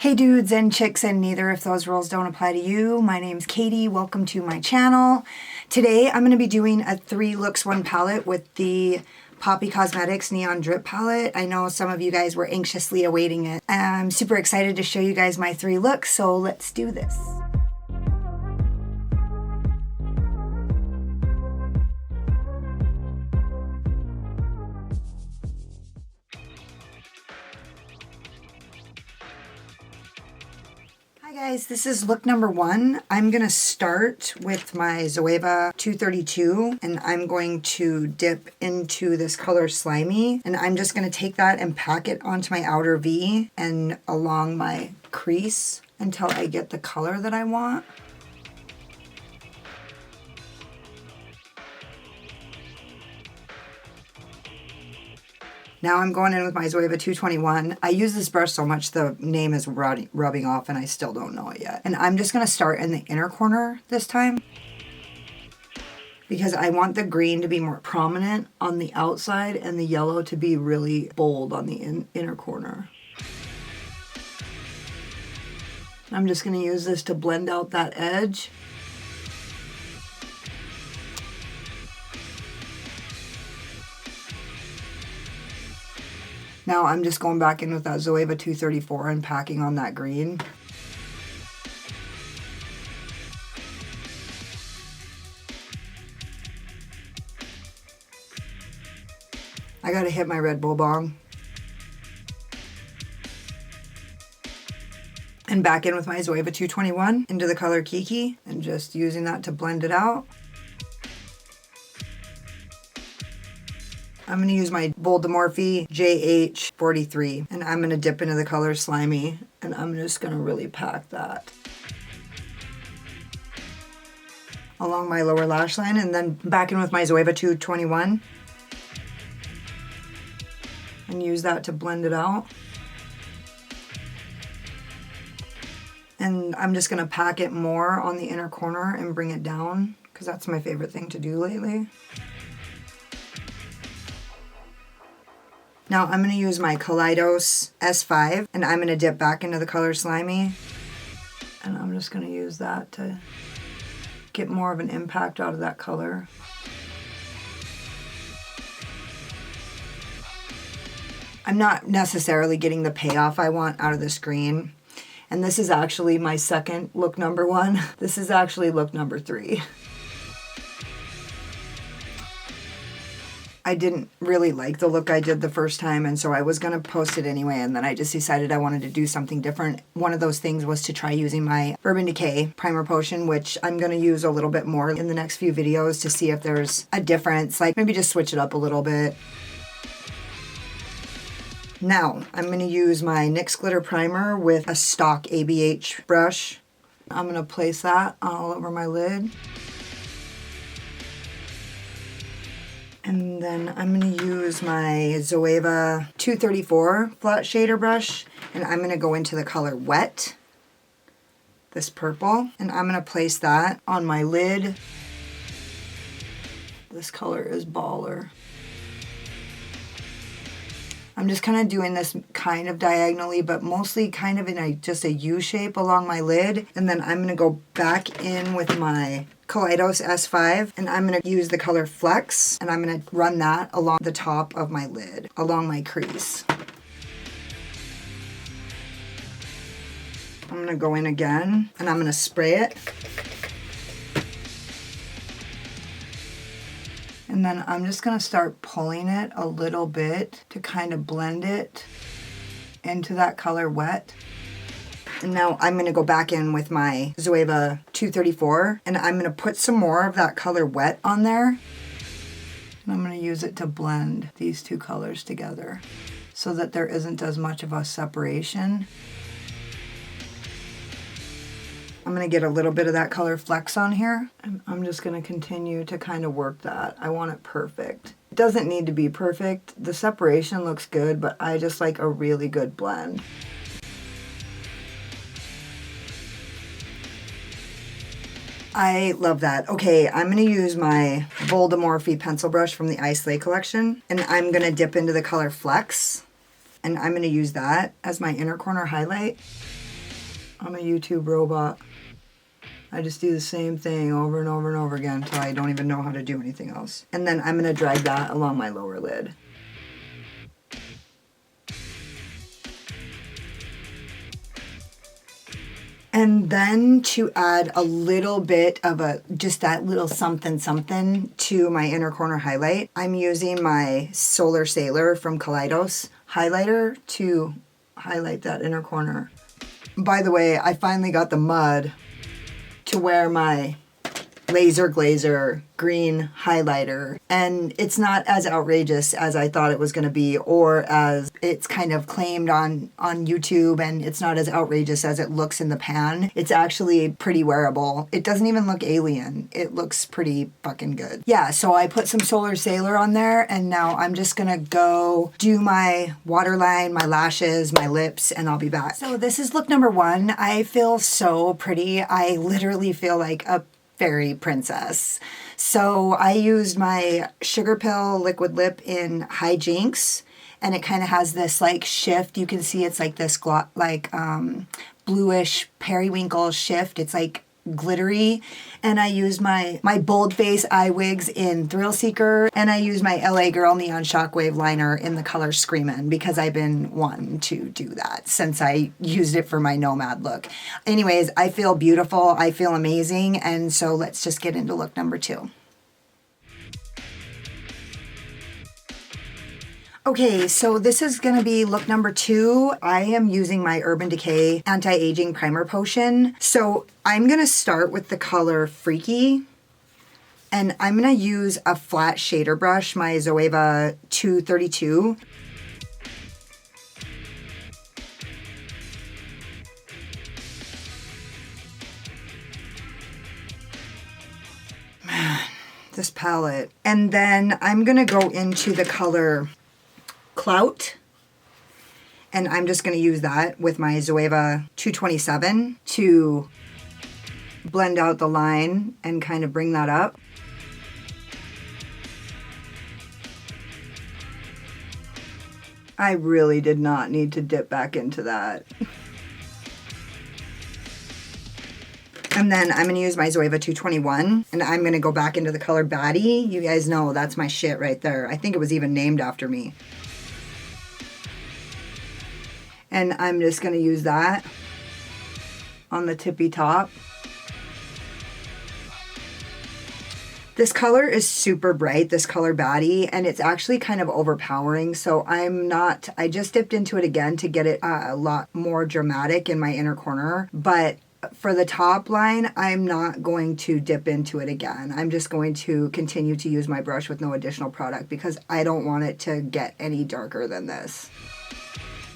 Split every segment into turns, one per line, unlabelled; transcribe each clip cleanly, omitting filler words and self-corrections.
Hey dudes and chicks, and neither if those rules don't apply to you. My name's Katie. Welcome to my channel. Today I'm going to be doing a 3 looks 1 palette with the Poppi Cosmetics Neon Drip palette. I know some of you guys were anxiously awaiting it. I'm super excited to show you guys my 3 looks, so let's do this. Hi guys, this is look number 1. I'm going to start with my Zoeva 232 and I'm going to dip into this color Slimy, and I'm just going to take that and pack it onto my outer V and along my crease until I get the color that I want. Now I'm going in with my Zoeva 221. I use this brush so much the name is rubbing off and I still don't know it yet. And I'm just going to start in the inner corner this time because I want the green to be more prominent on the outside and the yellow to be really bold on the inner corner. I'm just going to use this to blend out that edge. Now I'm just going back in with that Zoeva 234 and packing on that green. I gotta hit my red bull bong. And back in with my Zoeva 221 into the color Kiki and just using that to blend it out. I'm going to use my Bold Morphe JH43 and I'm going to dip into the color Slimy and I'm just going to really pack that along my lower lash line, and then back in with my Zoeva 221 and use that to blend it out. And I'm just going to pack it more on the inner corner and bring it down because that's my favorite thing to do lately. Now I'm going to use my Kaleidos S5 and I'm going to dip back into the color Slimy. And I'm just going to use that to get more of an impact out of that color. I'm not necessarily getting the payoff I want out of this green. And this is actually my second look number 1. This is actually look number 3. I didn't really like the look I did the first time, and so I was going to post it anyway, and then I just decided I wanted to do something different. One of those things was to try using my Urban Decay Primer Potion, which I'm going to use a little bit more in the next few videos to see if there's a difference, like maybe just switch it up a little bit. Now, I'm going to use my NYX Glitter Primer with a stock ABH brush. I'm going to place that all over my lid. And then I'm going to use my Zoeva 234 flat shader brush, and I'm going to go into the color Wet, this purple, and I'm going to place that on my lid. This color is Baller. I'm just kind of doing this kind of diagonally, but mostly kind of in just a U shape along my lid. And then I'm going to go back in with my Kaleidos S5 and I'm going to use the color Flex and I'm going to run that along the top of my lid, along my crease. I'm going to go in again and I'm going to spray it. And then I'm just going to start pulling it a little bit to kind of blend it into that color Wet. And now I'm going to go back in with my Zoeva 234 and I'm going to put some more of that color Wet on there. And I'm going to use it to blend these two colors together so that there isn't as much of a separation. I'm going to get a little bit of that color Flex on here, and I'm just going to continue to kind of work that. I want it perfect. It doesn't need to be perfect. The separation looks good, but I just like a really good blend. I love that. Okay, I'm going to use my Bold Morphe pencil brush from the Ice Lay collection, and I'm going to dip into the color Flex, and I'm going to use that as my inner corner highlight. I'm a YouTube robot. I just do the same thing over and over and over again until I don't even know how to do anything else. And then I'm gonna drag that along my lower lid. And then to add a little bit of just that little something something to my inner corner highlight, I'm using my Solar Sailor from Kaleidos highlighter to highlight that inner corner. By the way, I finally got the mud to wear my laser glazer green highlighter, and it's not as outrageous as I thought it was going to be, or as it's kind of claimed on YouTube, and it's not as outrageous as it looks in the pan. It's actually pretty wearable. It doesn't even look alien. It looks pretty fucking good. Yeah, so I put some Solar Sailor on there, and now I'm just gonna go do my waterline, my lashes, my lips, and I'll be back. So this is look number 1. I feel so pretty. I literally feel like a fairy princess. So I used my Sugar Pill Liquid Lip in Hijinks, and it kind of has this like shift. You can see it's like this bluish periwinkle shift. It's like glittery. And I used my Bold Face eye wigs in Thrill Seeker, and I used my LA Girl Neon Shockwave liner in the color Screamin', because I've been wanting to do that since I used it for my Nomad look. Anyways, I feel beautiful. I feel amazing. And so let's just get into look number 2. Okay, so this is going to be look number 2. I am using my Urban Decay Anti-Aging Primer Potion. So I'm going to start with the color Freaky. And I'm going to use a flat shader brush, my Zoeva 232. Man, this palette. And then I'm going to go into the color Clout, and I'm just going to use that with my Zoeva 227 to blend out the line and kind of bring that up. I really did not need to dip back into that. And then I'm going to use my Zoeva 221, and I'm going to go back into the color Baddie. You guys know that's my shit right there. I think it was even named after me. And I'm just going to use that on the tippy top. This color is super bright, this color Baddie, and it's actually kind of overpowering. So I just dipped into it again to get it a lot more dramatic in my inner corner. But for the top line, I'm not going to dip into it again. I'm just going to continue to use my brush with no additional product because I don't want it to get any darker than this.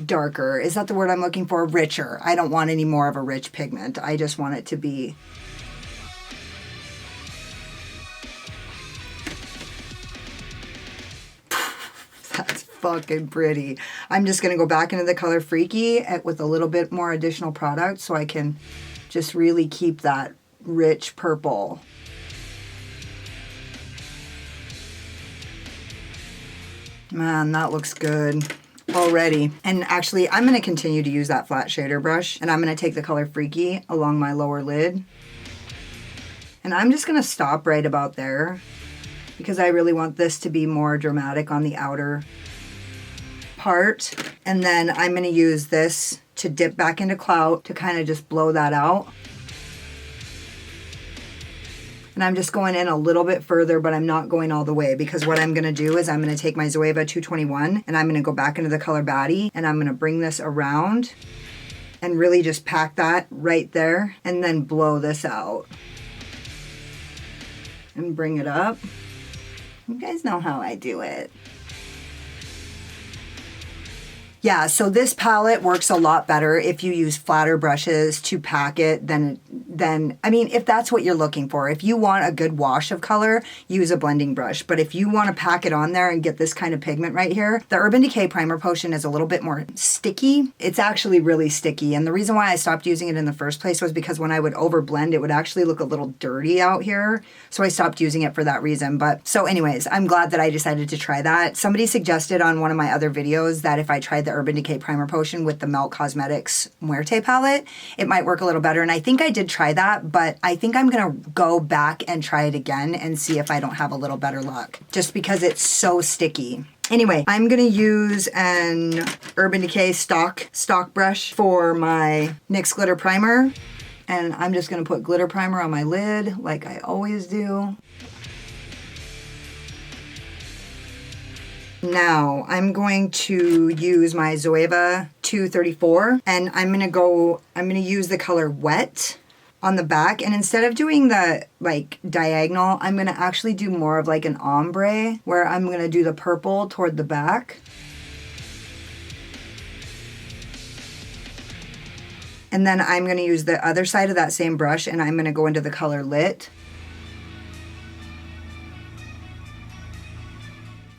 Darker, is that the word I'm looking for? Richer. I don't want any more of a rich pigment. I just want it to be that's fucking pretty. I'm just gonna go back into the color Freaky with a little bit more additional product so I can just really keep that rich purple. Man, that looks good already. And actually, I'm going to continue to use that flat shader brush, and I'm going to take the color Freaky along my lower lid. And I'm just going to stop right about there because I really want this to be more dramatic on the outer part. And then I'm going to use this to dip back into Clout to kind of just blow that out. And I'm just going in a little bit further, but I'm not going all the way because what I'm going to do is I'm going to take my Zoeva 221 and I'm going to go back into the color Baddie and I'm going to bring this around and really just pack that right there and then blow this out. And bring it up. You guys know how I do it. Yeah, so this palette works a lot better if you use flatter brushes to pack it than then, I mean, if that's what you're looking for, if you want a good wash of color, use a blending brush. But if you want to pack it on there and get this kind of pigment right here, the Urban Decay Primer Potion is a little bit more sticky. It's actually really sticky. And the reason why I stopped using it in the first place was because when I would overblend, it would actually look a little dirty out here. So I stopped using it for that reason. But so anyways, I'm glad that I decided to try that. Somebody suggested on one of my other videos that if I tried the Urban Decay Primer Potion with the Melt Cosmetics Muerte palette, it might work a little better. And I think I did try that, but I think I'm gonna go back and try it again and see if I don't have a little better luck, just because it's so sticky. Anyway, I'm gonna use an Urban Decay stock brush for my NYX Glitter Primer. And I'm just gonna put glitter primer on my lid like I always do. Now I'm going to use my Zoeva 234 and I'm gonna use the color Wet on the back, and instead of doing the like diagonal, I'm gonna actually do more of like an ombre where I'm gonna do the purple toward the back. And then I'm gonna use the other side of that same brush and I'm gonna go into the color Lit.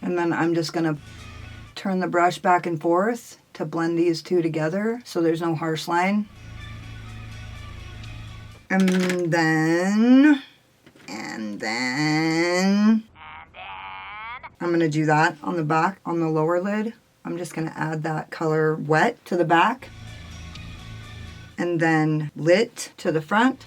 And then I'm just gonna turn the brush back and forth to blend these two together so there's no harsh line. And then I'm gonna do that on the back, on the lower lid. I'm just gonna add that color Wet to the back. And then Lit to the front.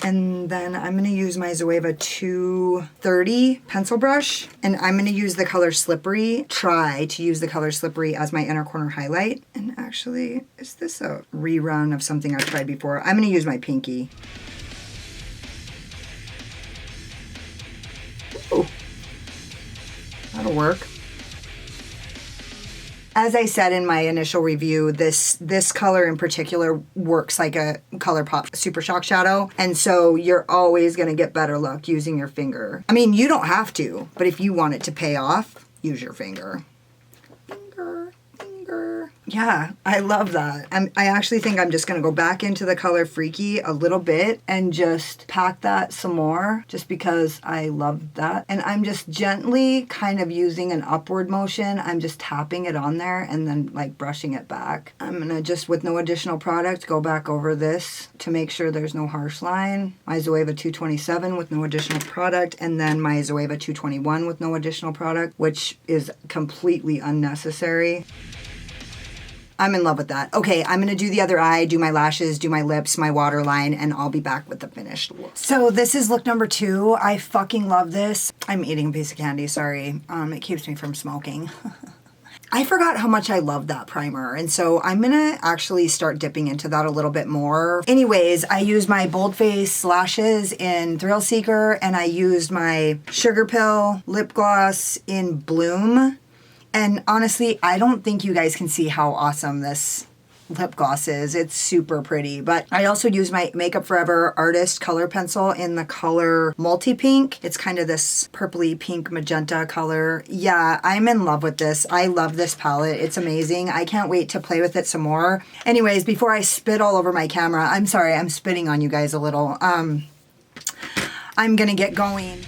And then I'm gonna use my Zoeva 230 pencil brush, and I'm gonna use the color Slippery, try to use the color Slippery as my inner corner highlight. And actually, is this a rerun of something I've tried before? I'm gonna use my Pinky. Ooh, that'll work. As I said in my initial review, this color in particular works like a ColourPop Super Shock shadow, and so you're always going to get better luck using your finger. I mean, you don't have to, but if you want it to pay off, use your finger. Finger. Yeah, I love that. I actually think I'm just going to go back into the color Freaky a little bit and just pack that some more just because I love that. And I'm just gently kind of using an upward motion. I'm just tapping it on there and then like brushing it back. I'm going to just, with no additional product, go back over this to make sure there's no harsh line. My Zoeva 227 with no additional product, and then my Zoeva 221 with no additional product, which is completely unnecessary. I'm in love with that. Okay, I'm gonna do the other eye, do my lashes, do my lips, my waterline, and I'll be back with the finished look. So this is look number 2. I fucking love this. I'm eating a piece of candy, sorry. It keeps me from smoking. I forgot how much I love that primer, and so I'm gonna actually start dipping into that a little bit more. Anyways, I used my Bold Face lashes in Thrill Seeker, and I used my Sugar Pill lip gloss in Bloom. And honestly, I don't think you guys can see how awesome this lip gloss is. It's super pretty. But I also use my Makeup Forever Artist Color Pencil in the color Multi Pink. It's kind of this purpley pink magenta color. Yeah, I'm in love with this. I love this palette. It's amazing. I can't wait to play with it some more. Anyways, before I spit all over my camera, I'm sorry, I'm spitting on you guys a little. I'm gonna get going.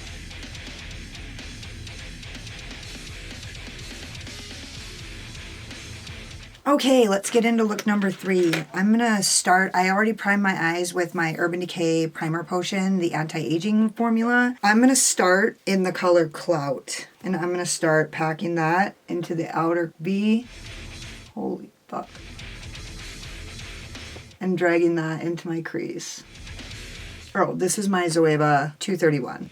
Okay, let's get into look number 3. I'm gonna start, I already primed my eyes with my Urban Decay Primer Potion, the anti-aging formula. I'm gonna start in the color Clout, and I'm gonna start packing that into the outer V. Holy fuck. And dragging that into my crease. Oh, this is my Zoeva 231.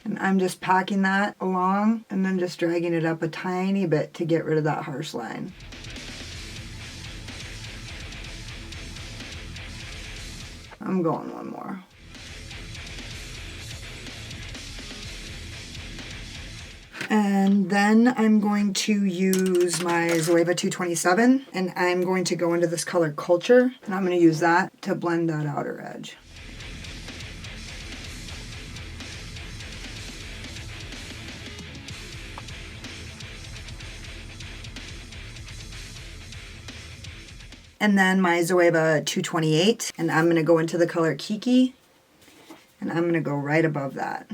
And I'm just packing that along and then just dragging it up a tiny bit to get rid of that harsh line. I'm going one more. And then I'm going to use my Zoeva 227, and I'm going to go into this color Culture, and I'm going to use that to blend that outer edge. And then my Zoeva 228, and I'm gonna go into the color Kiki, and I'm gonna go right above that.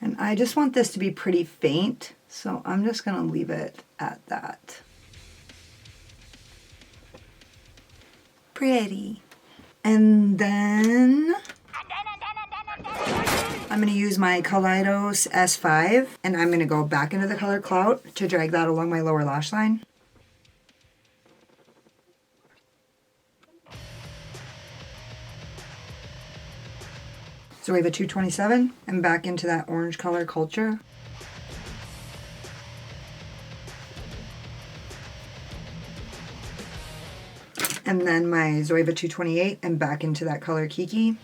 And I just want this to be pretty faint, so I'm just gonna leave it at that. Pretty. And then I'm gonna use my Kaleidos S5, and I'm gonna go back into the color Clout to drag that along my lower lash line. Zoeva 227, and back into that orange color Culture. And then my Zoeva 228, and back into that color Kiki.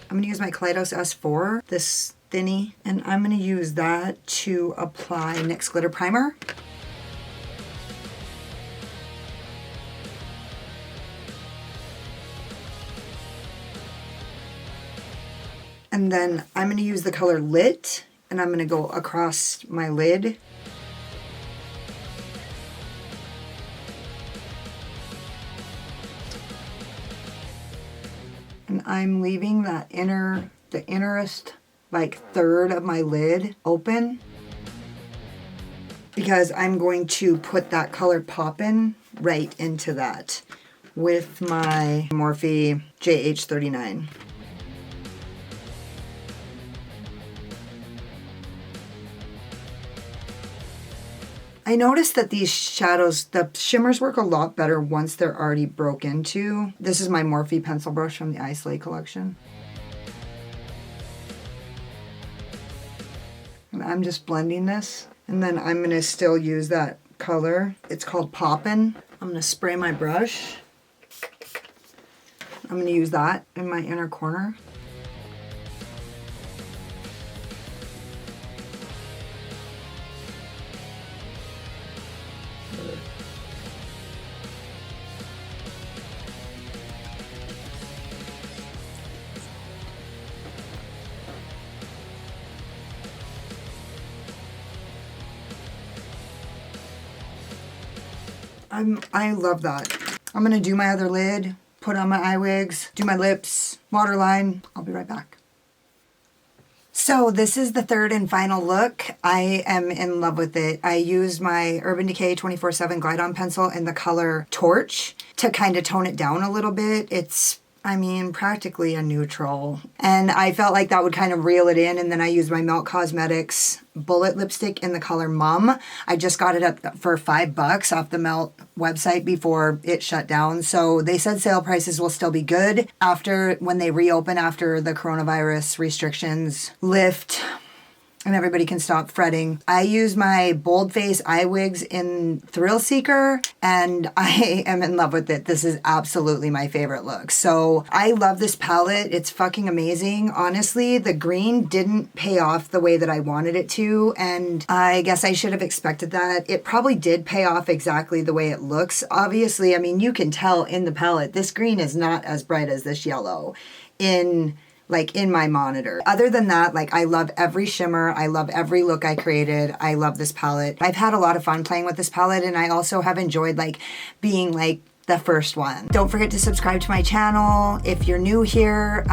I'm gonna use my Kaleidos S4, this thinny, and I'm gonna use that to apply NYX Glitter Primer. And then I'm gonna use the color Lit, and I'm gonna go across my lid. And I'm leaving that the innerest like third of my lid open, because I'm going to put that color Poppin' right into that with my Morphe JH39. I noticed that these shadows, the shimmers work a lot better once they're already broke into. This is my Morphe pencil brush from the Isolate collection. And I'm just blending this. And then I'm gonna still use that color. It's called Poppin'. I'm gonna spray my brush. I'm gonna use that in my inner corner. I love that. I'm gonna do my other lid, put on my eye wigs, do my lips, waterline. I'll be right back. So this is the third and final look. I am in love with it. I used my Urban Decay 24/7 Glide On pencil in the color Torch to kind of tone it down a little bit. It's, I mean, practically a neutral. And I felt like that would kind of reel it in. And then I used my Melt Cosmetics Bullet lipstick in the color Mum. I just got it up for $5 off the Melt website before it shut down. So they said sale prices will still be good when they reopen after the coronavirus restrictions lift and everybody can stop fretting. I use my Boldface eye wigs in Thrill Seeker, and I am in love with it. This is absolutely my favorite look. So I love this palette. It's fucking amazing. Honestly, the green didn't pay off the way that I wanted it to, and I guess I should have expected that. It probably did pay off exactly the way it looks. Obviously, I mean, you can tell in the palette, this green is not as bright as this yellow in my monitor. Other than that, I love every shimmer. I love every look I created. I love this palette. I've had a lot of fun playing with this palette, and I also have enjoyed being the first one. Don't forget to subscribe to my channel. If you're new here,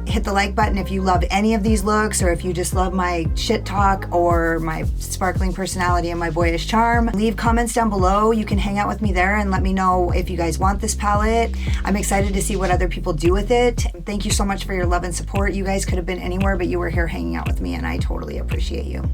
hit the like button if you love any of these looks, or if you just love my shit talk or my sparkling personality and my boyish charm. Leave comments down below. You can hang out with me there and let me know if you guys want this palette. I'm excited to see what other people do with it. Thank you so much for your love and support. You guys could have been anywhere, but you were here hanging out with me, and I totally appreciate you.